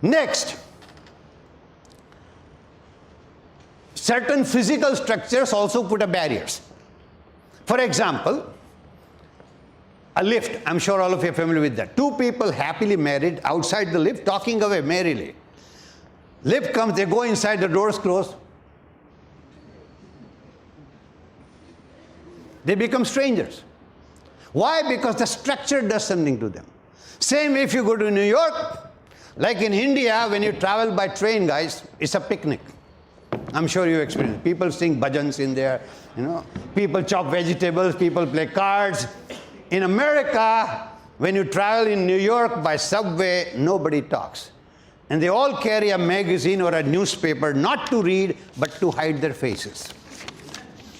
Next, certain physical structures also put up barriers. For example, a lift. I'm sure all of you are familiar with that. Two people happily married outside the lift, talking away merrily. Lift comes, they go inside, the doors close. They become strangers. Why? Because the structure does something to them. Same if you go to New York, like in India, when you travel by train, guys, it's a picnic. I'm sure you experienced. People sing bhajans in there, people chop vegetables, people play cards. In America, when you travel in New York by subway, nobody talks. And they all carry a magazine or a newspaper, not to read, but to hide their faces.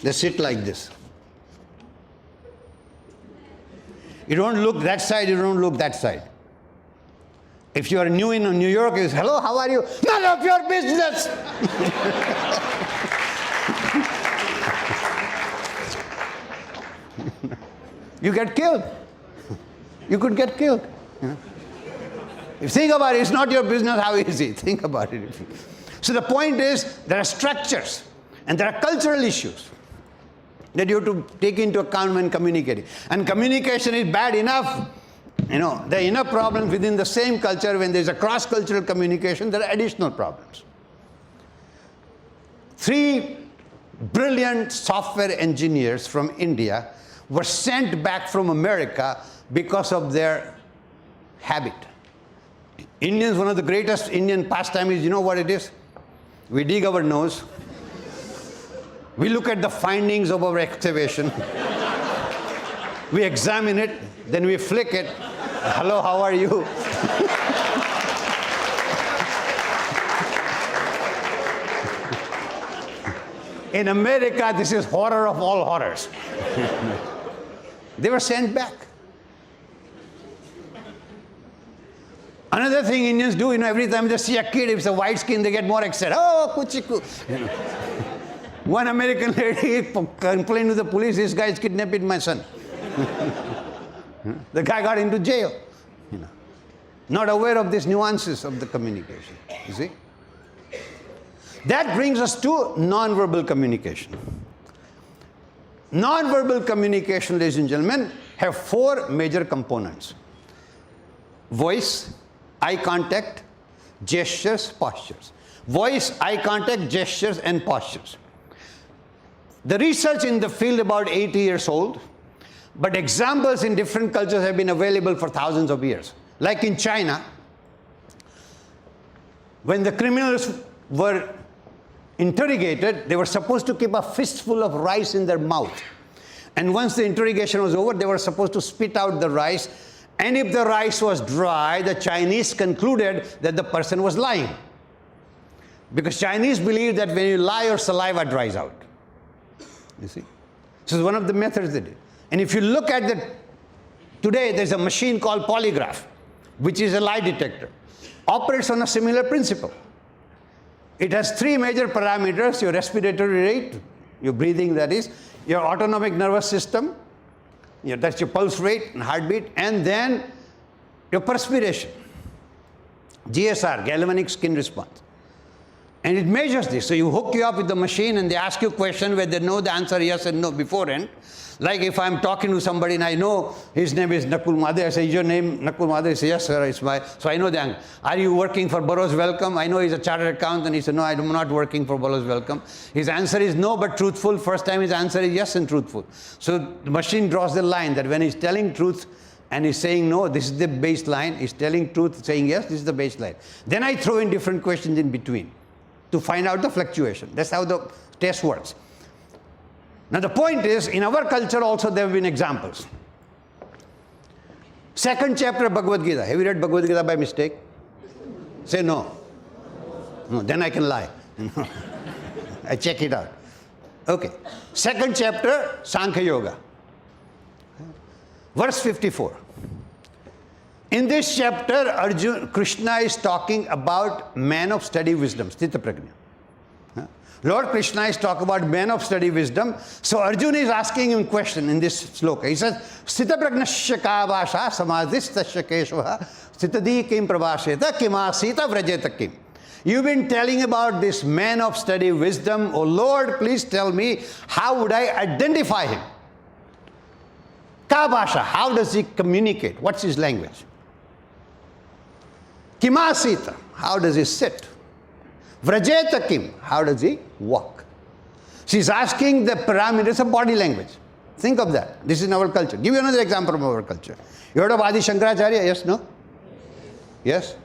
They sit like this. You don't look that side, you don't look that side. If you are new in New York, it's, hello, how are you? None of your business! You get killed. You could get killed. If you think about it, it's not your business how easy. Think about it. So the point is, there are structures and there are cultural issues that you have to take into account when communicating. And communication is bad enough. There are enough problems within the same culture. When there's a cross-cultural communication, there are additional problems. 3 brilliant software engineers from India were sent back from America because of their habit. Indians, one of the greatest Indian pastime is, you know what it is? We dig our nose. We look at the findings of our excavation. We examine it, then we flick it. Hello, how are you? In America, this is horror of all horrors. They were sent back. Another thing Indians do, every time they see a kid, if it's a white skin, they get more excited. Oh, kuchiku. One American lady complained to the police, this guy is kidnapping my son. The guy got into jail. Not aware of these nuances of the communication. You see? That brings us to non-verbal communication. Non-verbal communication, ladies and gentlemen, have 4 major components. Voice, eye contact, gestures, postures. Voice, eye contact, gestures, and postures. The research in the field about 80 years old, but examples in different cultures have been available for thousands of years. Like in China, when the criminals were interrogated, they were supposed to keep a fistful of rice in their mouth. And once the interrogation was over, they were supposed to spit out the rice. And if the rice was dry, the Chinese concluded that the person was lying. Because Chinese believe that when you lie, your saliva dries out. You see? This is one of the methods they did. And if you look at today there's a machine called polygraph, which is a lie detector. Operates on a similar principle. It has 3 major parameters: your respiratory rate, your breathing that is, your autonomic nervous system, that's your pulse rate and heartbeat, and then your perspiration. GSR, galvanic skin response. And it measures this. So you hook you up with the machine and they ask you a question where they know the answer yes and no beforehand. Like if I'm talking to somebody and I know his name is Nakul Madhe, I say, is your name Nakul Madhe? He says, yes, sir, it's my. So I know the answer. Are you working for Burroughs Wellcome? I know he's a chartered accountant. He said, no, I'm not working for Burroughs Wellcome. His answer is no, but truthful. First time his answer is yes and truthful. So the machine draws the line that when he's telling truth and he's saying no, this is the baseline. He's telling truth, saying yes, this is the baseline. Then I throw in different questions in between to find out the fluctuation. That's how the test works. Now the point is, in our culture also there have been examples. 2nd chapter of Bhagavad Gita. Have you read Bhagavad Gita by mistake? Say no. No, then I can lie. I check it out. Okay. 2nd chapter, Sankhya Yoga. Verse 54. In this chapter, Krishna is talking about man of steady wisdom, Sthita Prajna. Lord Krishna is talking about men of study wisdom. So Arjuna is asking him a question in this sloka. He says, Sthita pragnasya ka vasha samadhistasya keshvaha sthitadi kim prabhasheta kimasita vrajeta kim. You've been telling about this man of study wisdom. Oh Lord, please tell me, how would I identify him? Ka vasha, how does he communicate? What's his language? Kimasita, how does he sit? Vrajeta kim, how does he walk? She's asking the parameters of body language. Think of that. This is in our culture. Give you another example from our culture. You heard of Adi Shankaracharya? Yes, no? Yes?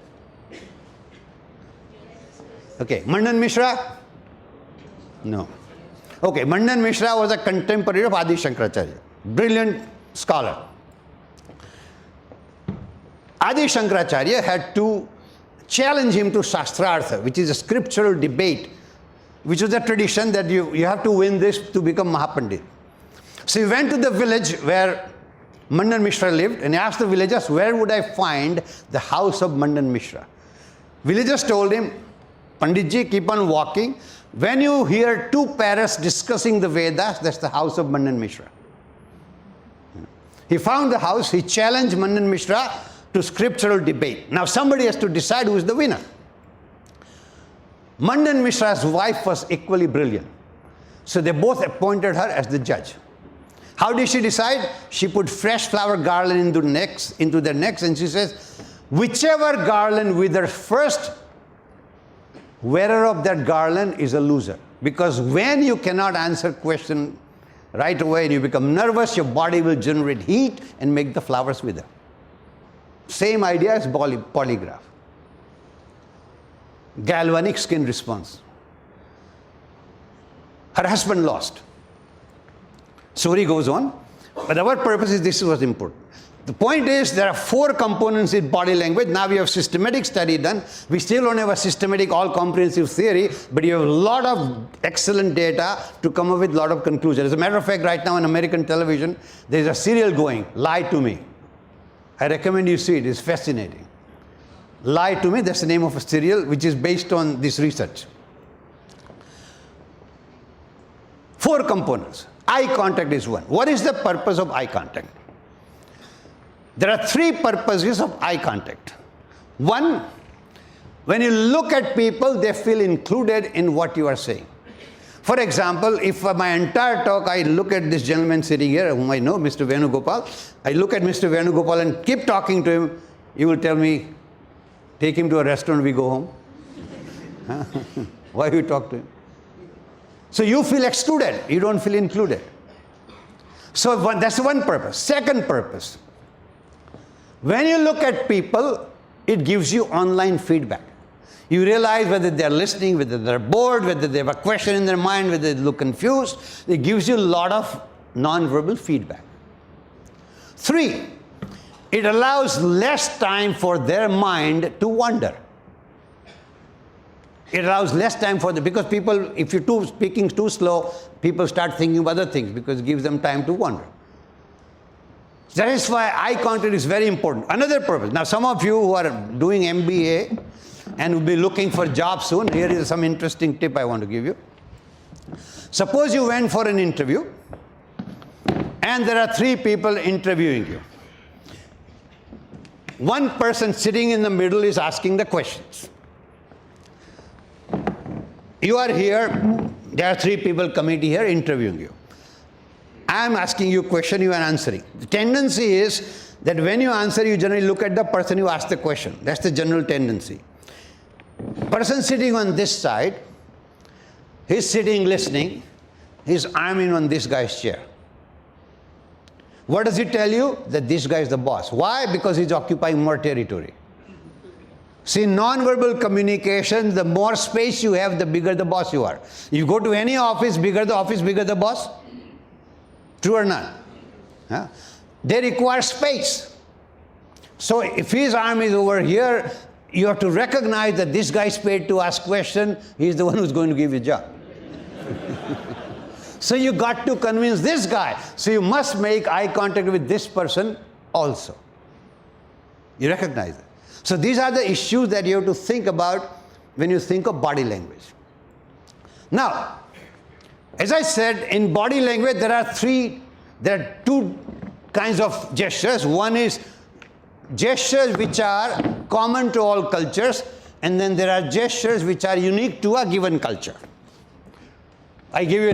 Okay. Mandan Mishra? No. Okay. Mandan Mishra was a contemporary of Adi Shankaracharya. Brilliant scholar. Adi Shankaracharya had to challenge him to Shastrartha, which is a scriptural debate, which was a tradition that you have to win this to become Mahapandit. So he went to the village where Mandan Mishra lived and he asked the villagers, where would I find the house of Mandan Mishra? Villagers told him, Panditji, keep on walking. When you hear two parrots discussing the Vedas, that's the house of Mandan Mishra. He found the house, he challenged Mandan Mishra to scriptural debate. Now somebody has to decide who is the winner. Mandan Mishra's wife was equally brilliant. So they both appointed her as the judge. How did she decide? She put fresh flower garland into their necks and she says, whichever garland withers first, wearer of that garland is a loser. Because when you cannot answer question right away and you become nervous, your body will generate heat and make the flowers wither. Same idea as polygraph. Galvanic skin response. Her husband lost. Story goes on. But our purpose is this was important. The point is there are 4 components in body language. Now we have systematic study done. We still don't have a systematic all-comprehensive theory, but you have a lot of excellent data to come up with a lot of conclusions. As a matter of fact, right now on American television, there's a serial going, Lie to Me. I recommend you see it. It's fascinating. Lie to Me, that's the name of a serial which is based on this research. 4 components. Eye contact is one. What is the purpose of eye contact? There are 3 purposes of eye contact. One, when you look at people, they feel included in what you are saying. For example, if my entire talk I look at this gentleman sitting here, whom I know, Mr. Venugopal, I look at Mr. Venugopal and keep talking to him, he will tell me, take him to a restaurant, we go home. Why you talk to him? So you feel excluded, you don't feel included. So that's one purpose. Second purpose, when you look at people, it gives you online feedback. You realize whether they're listening, whether they're bored, whether they have a question in their mind, whether they look confused. It gives you a lot of non-verbal feedback. 3, it allows less time for their mind to wander. It allows less time for them, because people, if you're speaking too slow, people start thinking of other things because it gives them time to wander. That is why eye contact is very important. Another purpose. Now some of you who are doing MBA and will be looking for jobs soon, here is some interesting tip I want to give you. Suppose you went for an interview and there are 3 people interviewing you. One person sitting in the middle is asking the questions. You are here, there are 3 people committee here interviewing you. I am asking you a question, you are answering. The tendency is that when you answer, you generally look at the person who asked the question. That's the general tendency. Person sitting on this side, he's sitting listening, his arm in on this guy's chair. What does it tell you? That this guy is the boss. Why? Because he's occupying more territory. See, non-verbal communication, the more space you have, the bigger the boss you are. You go to any office, bigger the boss. True or not? Yeah. They require space. So if his arm is over here, you have to recognize that this guy is paid to ask question. He's the one who's going to give you a job. So you got to convince this guy. So you must make eye contact with this person also. You recognize that. So these are the issues that you have to think about when you think of body language. Now, as I said, in body language there are two kinds of gestures. One is gestures which are common to all cultures, and then there are gestures which are unique to a given culture. I give you